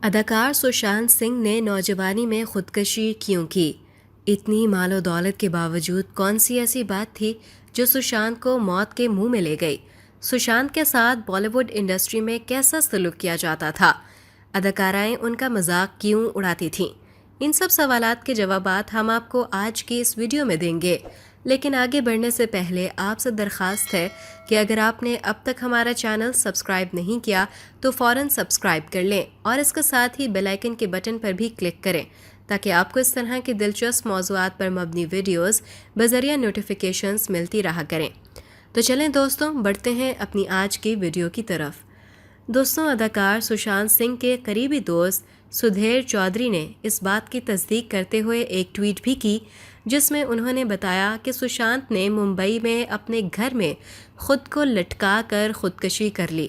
اداکار سشانت سنگھ نے نوجوانی میں خودکشی کیوں کی؟ اتنی مال و دولت کے باوجود کون سی ایسی بات تھی جو سشانت کو موت کے منہ میں لے گئی؟ سشانت کے ساتھ بالی ووڈ انڈسٹری میں کیسا سلوک کیا جاتا تھا؟ اداکارائیں ان کا مذاق کیوں اڑاتی تھیں؟ ان سب سوالات کے جوابات ہم آپ کو آج کی اس ویڈیو میں دیں گے، لیکن آگے بڑھنے سے پہلے آپ سے درخواست ہے کہ اگر آپ نے اب تک ہمارا چینل سبسکرائب نہیں کیا تو فوراً سبسکرائب کر لیں اور اس کے ساتھ ہی بیل آئیکن کے بٹن پر بھی کلک کریں تاکہ آپ کو اس طرح کی دلچسپ موضوعات پر مبنی ویڈیوز بذریعہ نوٹیفیکیشنز ملتی رہا کریں۔ تو چلیں دوستوں، بڑھتے ہیں اپنی آج کی ویڈیو کی طرف۔ دوستوں، اداکار سشانت سنگھ کے قریبی دوست سدھیر چودھری نے اس بات کی تصدیق کرتے ہوئے ایک ٹویٹ بھی کی جس میں انہوں نے بتایا کہ سشانت نے ممبئی میں اپنے گھر میں خود کو لٹکا کر خودکشی کر لی۔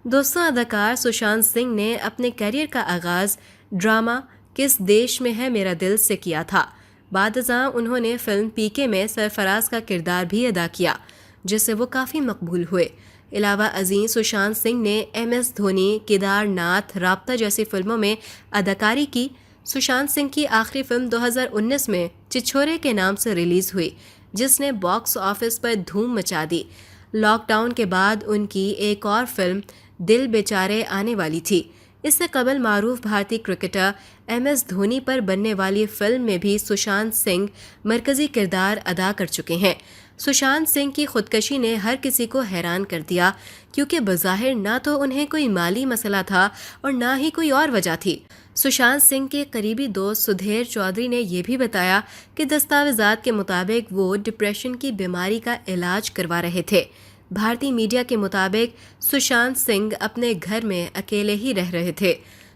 دوستوں، اداکار سشانت سنگھ نے اپنے کیریئر کا آغاز ڈرامہ کس دیش میں ہے میرا دل سے کیا تھا۔ بعد ازاں انہوں نے فلم پی کے میں سرفراز کا کردار بھی ادا کیا جس سے وہ کافی مقبول ہوئے۔ علاوہ ازیں سشانت سنگھ نے ایم ایس دھونی، کیدار ناتھ، رابطہ جیسی فلموں میں اداکاری کی۔ سشانت سنگھ کی آخری فلم 2019 میں چچھورے کے نام سے ریلیز ہوئی جس نے باکس آفس پر دھوم مچا دی۔ لاک ڈاؤن کے بعد ان کی ایک اور فلم دل بیچارے آنے والی تھی۔ اس سے قبل معروف بھارتی کرکٹر ایم ایس دھونی پر بننے والی فلم میں بھی سشانت سنگھ مرکزی کردار ادا کر چکے ہیں۔ سشانت سنگھ کی خودکشی نے ہر کسی کو حیران کر دیا کیونکہ بظاہر نہ تو انہیں کوئی مالی مسئلہ تھا اور نہ ہی کوئی اور وجہ تھی۔ سشانت سنگھ کے قریبی دوست سدھیر چودھری نے یہ بھی بتایا کہ دستاویزات کے مطابق وہ ڈپریشن کی بیماری کا علاج کروا رہے تھے۔ بھارتی میڈیا کے مطابق سشانت سنگھ اپنے گھر میں اکیلے ہی رہ رہے تھے۔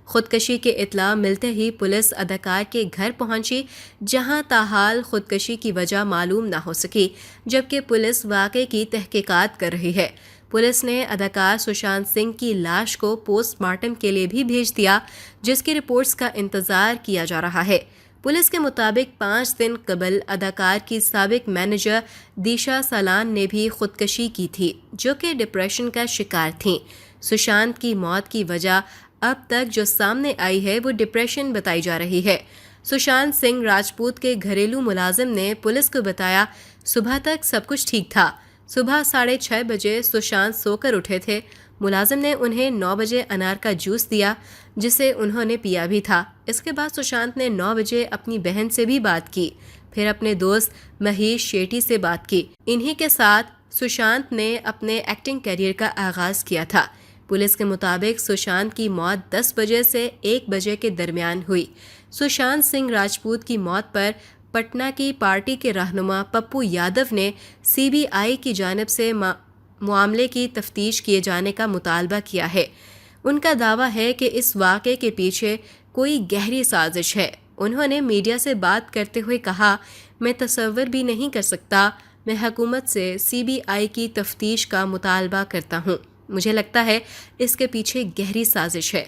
خودکشی کی اطلاع ملتے ہی پولیس اداکار کے گھر پہنچی جہاں تاحال خودکشی کی وجہ معلوم نہ ہو سکی، جبکہ پولیس واقعے کی تحقیقات کر رہی ہے۔ پولیس نے اداکار سشانت سنگھ کی لاش کو پوسٹ مارٹم کے لیے بھی بھیج دیا جس کی رپورٹس کا انتظار کیا جا رہا ہے۔ پولیس کے مطابق 5 دن قبل اداکار کی سابق مینیجر دیشا سالان نے بھی خودکشی کی تھی جو کہ ڈپریشن کا شکار تھیں۔ سشانت کی موت کی وجہ اب تک جو سامنے آئی ہے وہ ڈپریشن بتائی جا رہی ہے۔ سشانت سنگھ راجپوت کے گھریلو ملازم نے پولیس کو بتایا، صبح تک سب کچھ ٹھیک تھا۔ صبح 6:30 بجے سشانت سو کر اٹھے تھے۔ ملازم نے انہیں 9 بجے انار کا جوس دیا جسے انہوں نے پیا بھی تھا۔ اس کے بعد سشانت نے 9 بجے اپنی بہن سے بھی بات کی، پھر اپنے دوست مہیش شیٹی سے بات کی۔ انہی کے ساتھ سشانت نے اپنے ایکٹنگ کیریئر کا آغاز کیا تھا۔ پولیس کے مطابق سشانت کی موت 10 بجے سے 1 بجے کے درمیان ہوئی۔ سشانت سنگھ راجپوت کی موت پر پٹنہ کی پارٹی کے رہنما پپو یادو نے سی بی آئی کی جانب سے معاملے کی تفتیش کیے جانے کا مطالبہ کیا ہے۔ ان کا دعویٰ ہے کہ اس واقعے کے پیچھے کوئی گہری سازش ہے۔ انہوں نے میڈیا سے بات کرتے ہوئے کہا، میں تصور بھی نہیں کر سکتا، میں حکومت سے سی بی آئی کی تفتیش کا مطالبہ کرتا ہوں۔ مجھے لگتا ہے اس کے پیچھے گہری سازش ہے۔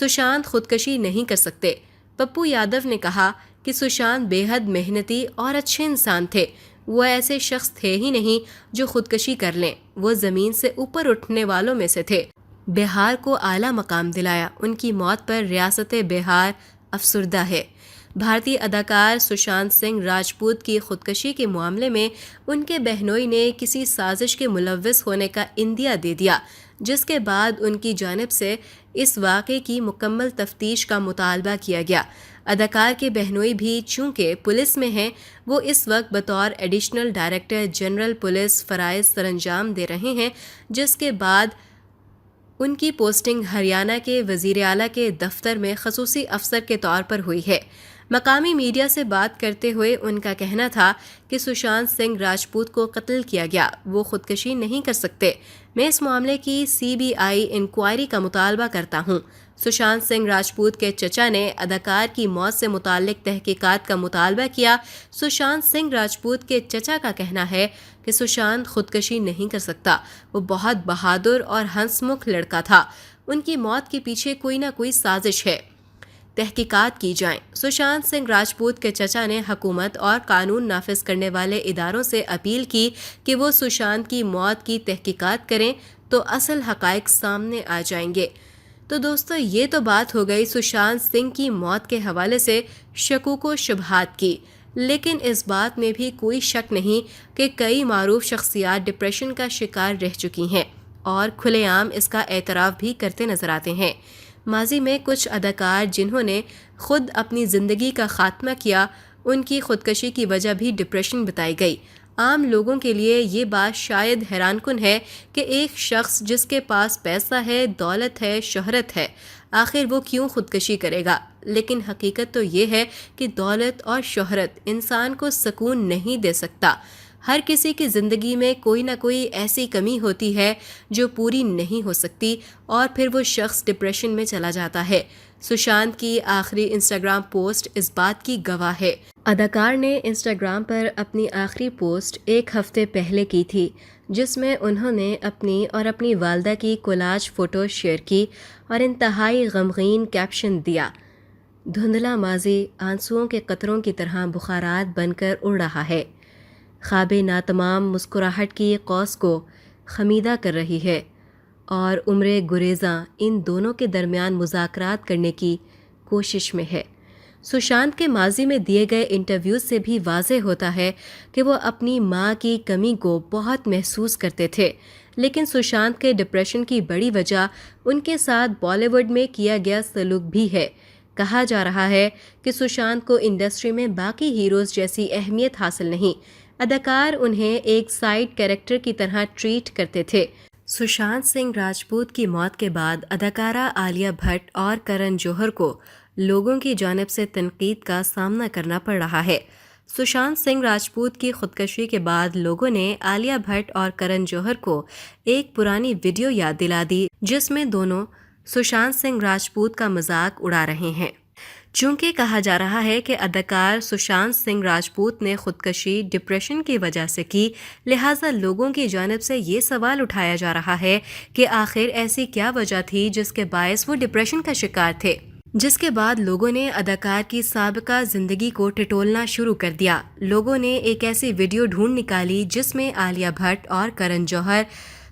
سشانت خودکشی نہیں کر سکتے۔ پپو یادو نے کہا کہ سشانت بے حد محنتی اور اچھے انسان تھے۔ وہ ایسے شخص تھے ہی نہیں جو خودکشی کر لیں۔ وہ زمین سے اوپر اٹھنے والوں میں سے تھے۔ بہار کو اعلیٰ مقام دلایا۔ ان کی موت پر ریاست بہار افسردہ ہے۔ بھارتی اداکار سشانت سنگھ راجپوت کی خودکشی کے معاملے میں ان کے بہنوئی نے کسی سازش کے ملوث ہونے کا عندیہ دے دیا، جس کے بعد ان کی جانب سے اس واقعے کی مکمل تفتیش کا مطالبہ کیا گیا۔ اداکار کے بہنوئی بھی چونکہ پولیس میں ہیں، وہ اس وقت بطور ایڈیشنل ڈائریکٹر جنرل پولیس فرائض سر انجام دے رہے ہیں، جس کے بعد ان کی پوسٹنگ ہریانہ کے وزیر اعلیٰ کے دفتر میں خصوصی افسر کے طور پر ہوئی ہے۔ مقامی میڈیا سے بات کرتے ہوئے ان کا کہنا تھا کہ سشانت سنگھ راجپوت کو قتل کیا گیا، وہ خودکشی نہیں کر سکتے۔ میں اس معاملے کی سی بی آئی انکوائری کا مطالبہ کرتا ہوں۔ سشانت سنگھ راجپوت کے چچا نے اداکار کی موت سے متعلق تحقیقات کا مطالبہ کیا۔ سشانت سنگھ راجپوت کے چچا کا کہنا ہے کہ سشانت خودکشی نہیں کر سکتا۔ وہ بہت بہادر اور ہنس مکھ لڑکا تھا۔ ان کی موت کے پیچھے کوئی نہ کوئی سازش ہے، تحقیقات کی جائیں۔ سشانت سنگھ راجپوت کے چچا نے حکومت اور قانون نافذ کرنے والے اداروں سے اپیل کی کہ وہ سشانت کی موت کی تحقیقات کریں تو اصل حقائق سامنے آ جائیں گے۔ تو دوستو یہ تو بات ہو گئی سشانت سنگھ کی موت کے حوالے سے شکوک و شبہات کی، لیکن اس بات میں بھی کوئی شک نہیں کہ کئی معروف شخصیات ڈپریشن کا شکار رہ چکی ہیں اور کھلے عام اس کا اعتراف بھی کرتے نظر آتے ہیں۔ ماضی میں کچھ اداکار جنہوں نے خود اپنی زندگی کا خاتمہ کیا، ان کی خودکشی کی وجہ بھی ڈپریشن بتائی گئی۔ عام لوگوں کے لیے یہ بات شاید حیران کن ہے کہ ایک شخص جس کے پاس پیسہ ہے، دولت ہے، شہرت ہے، آخر وہ کیوں خودکشی کرے گا؟ لیکن حقیقت تو یہ ہے کہ دولت اور شہرت انسان کو سکون نہیں دے سکتا۔ ہر کسی کی زندگی میں کوئی نہ کوئی ایسی کمی ہوتی ہے جو پوری نہیں ہو سکتی اور پھر وہ شخص ڈپریشن میں چلا جاتا ہے۔ سشانت کی آخری انسٹاگرام پوسٹ اس بات کی گواہ ہے۔ اداکار نے انسٹاگرام پر اپنی آخری پوسٹ ایک ہفتے پہلے کی تھی، جس میں انہوں نے اپنی اور اپنی والدہ کی کولاج فوٹو شیئر کی اور انتہائی غمگین کیپشن دیا: دھندلا ماضی آنسوؤں کے قطروں کی طرح بخارات بن کر اڑ رہا ہے، خواب ناتمام مسکراہٹ کی قوس کو خمیدہ کر رہی ہے اور عمر گریزاں ان دونوں کے درمیان مذاکرات کرنے کی کوشش میں ہے۔ سشانت کے ماضی میں دیے گئے انٹرویوز سے بھی واضح ہوتا ہے کہ وہ اپنی ماں کی کمی کو بہت محسوس کرتے تھے، لیکن سشانت کے ڈپریشن کی بڑی وجہ ان کے ساتھ بالی ووڈ میں کیا گیا سلوک بھی ہے۔ کہا جا رہا ہے کہ سشانت کو انڈسٹری میں باقی ہیروز جیسی اہمیت حاصل نہیں، اداکار انہیں ایک سائیڈ کیریکٹر کی طرح ٹریٹ کرتے تھے۔ سشانت سنگھ راجپوت کی موت کے بعد اداکارہ عالیہ بھٹ اور کرن جوہر کو لوگوں کی جانب سے تنقید کا سامنا کرنا پڑ رہا ہے۔ سشانت سنگھ راجپوت کی خودکشی کے بعد لوگوں نے عالیہ بھٹ اور کرن جوہر کو ایک پرانی ویڈیو یاد دلا دی جس میں دونوں سشانت سنگھ راجپوت کا مذاق اڑا رہے ہیں۔ چونکہ کہا جا رہا ہے کہ اداکار سشانت سنگھ راجپوت نے خودکشی ڈپریشن کی وجہ سے کی، لہٰذا لوگوں کی جانب سے یہ سوال اٹھایا جا رہا ہے کہ آخر ایسی کیا وجہ تھی جس کے باعث وہ ڈپریشن کا شکار تھے، جس کے بعد لوگوں نے اداکار کی سابقہ زندگی کو ٹٹولنا شروع کر دیا۔ لوگوں نے ایک ایسی ویڈیو ڈھونڈ نکالی جس میں عالیہ بھٹ اور کرن جوہر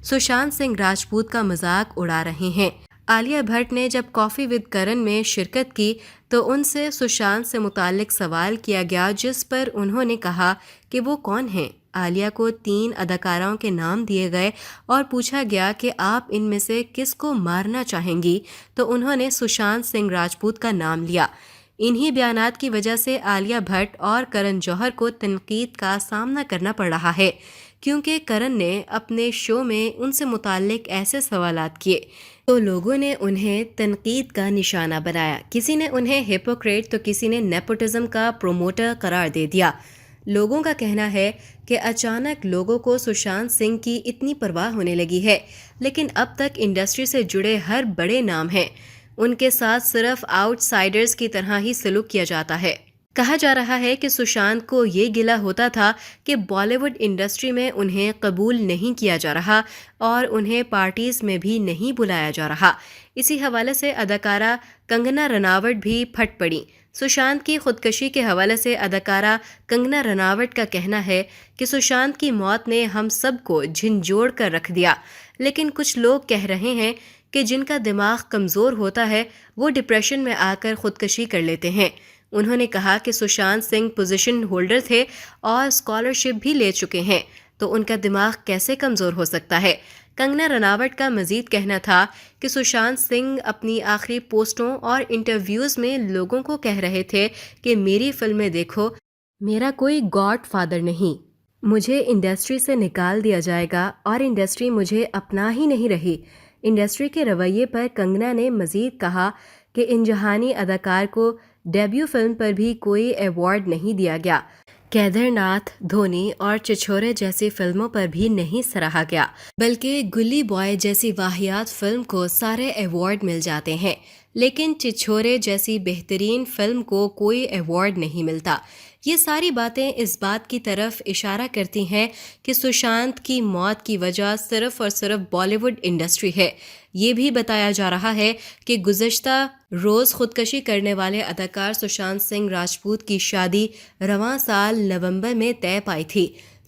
سشانت سنگھ راجپوت کا مذاق اڑا رہے ہیں۔ عالیہ بھٹ نے جب کافی ود کرن میں شرکت کی تو ان سے سشانت سے متعلق سوال کیا گیا، جس پر انہوں نے کہا کہ وہ کون ہیں۔ عالیہ کو 3 اداکاراؤں کے نام دیے گئے اور پوچھا گیا کہ آپ ان میں سے کس کو مارنا چاہیں گی، تو انہوں نے سشانت سنگھ راجپوت کا نام لیا۔ انہی بیانات کی وجہ سے عالیہ بھٹ اور کرن جوہر کو تنقید کا سامنا کرنا پڑ رہا ہے، کیونکہ کرن نے اپنے شو میں ان سے متعلق ایسے سوالات کیے تو لوگوں نے انہیں تنقید کا نشانہ بنایا۔ کسی نے انہیں ہپوکریٹ تو کسی نے نیپوٹزم کا پروموٹر قرار دے دیا۔ لوگوں کا کہنا ہے کہ اچانک لوگوں کو سشانت سنگھ کی اتنی پرواہ ہونے لگی ہے، لیکن اب تک انڈسٹری سے جڑے ہر بڑے نام ہیں، ان کے ساتھ صرف آؤٹ سائیڈرز کی طرح ہی سلوک کیا جاتا ہے۔ کہا جا رہا ہے کہ سشانت کو یہ گلہ ہوتا تھا کہ بالی ووڈ انڈسٹری میں انہیں قبول نہیں کیا جا رہا اور انہیں پارٹیز میں بھی نہیں بلایا جا رہا۔ اسی حوالے سے اداکارہ کنگنا رناوٹ بھی پھٹ پڑی۔ سشانت کی خودکشی کے حوالے سے اداکارہ کنگنا رناوٹ کا کہنا ہے کہ سشانت کی موت نے ہم سب کو جھنجھوڑ کر رکھ دیا، لیکن کچھ لوگ کہہ رہے ہیں کہ جن کا دماغ کمزور ہوتا ہے وہ ڈپریشن میں آ کر خودکشی کر لیتے ہیں۔ انہوں نے کہا کہ سشانت سنگھ پوزیشن ہولڈر تھے اور اسکالرشپ بھی لے چکے ہیں، تو ان کا دماغ کیسے کمزور ہو سکتا ہے؟ کنگنا رناوٹ کا مزید کہنا تھا کہ سشانت سنگھ اپنی آخری پوسٹوں اور انٹرویوز میں لوگوں کو کہہ رہے تھے کہ میری فلمیں دیکھو، میرا کوئی گاڈ فادر نہیں، مجھے انڈسٹری سے نکال دیا جائے گا اور انڈسٹری مجھے اپنا ہی نہیں رہی۔ انڈسٹری کے رویے پر کنگنا نے مزید کہا کہ ان جہانی اداکار کو ڈیبیو فلم پر بھی کوئی ایوارڈ نہیں دیا گیا، کیدر ناتھ، دھونی اور چچھورے جیسی فلموں پر بھی نہیں سراہا گیا، بلکہ گلی بوائے جیسی واہیات فلم کو سارے ایوارڈ مل جاتے ہیں، لیکن چچھورے جیسی بہترین فلم کو کوئی ایوارڈ نہیں ملتا۔ یہ ساری باتیں اس بات کی طرف اشارہ کرتی ہیں کہ سشانت کی موت کی وجہ صرف اور صرف بالی ووڈ انڈسٹری ہے۔ یہ بھی بتایا جا رہا ہے کہ گزشتہ روز خودکشی کرنے والے اداکار سشانت سنگھ راجپوت کی شادی رواں سال نومبر میں طے پائی تھی۔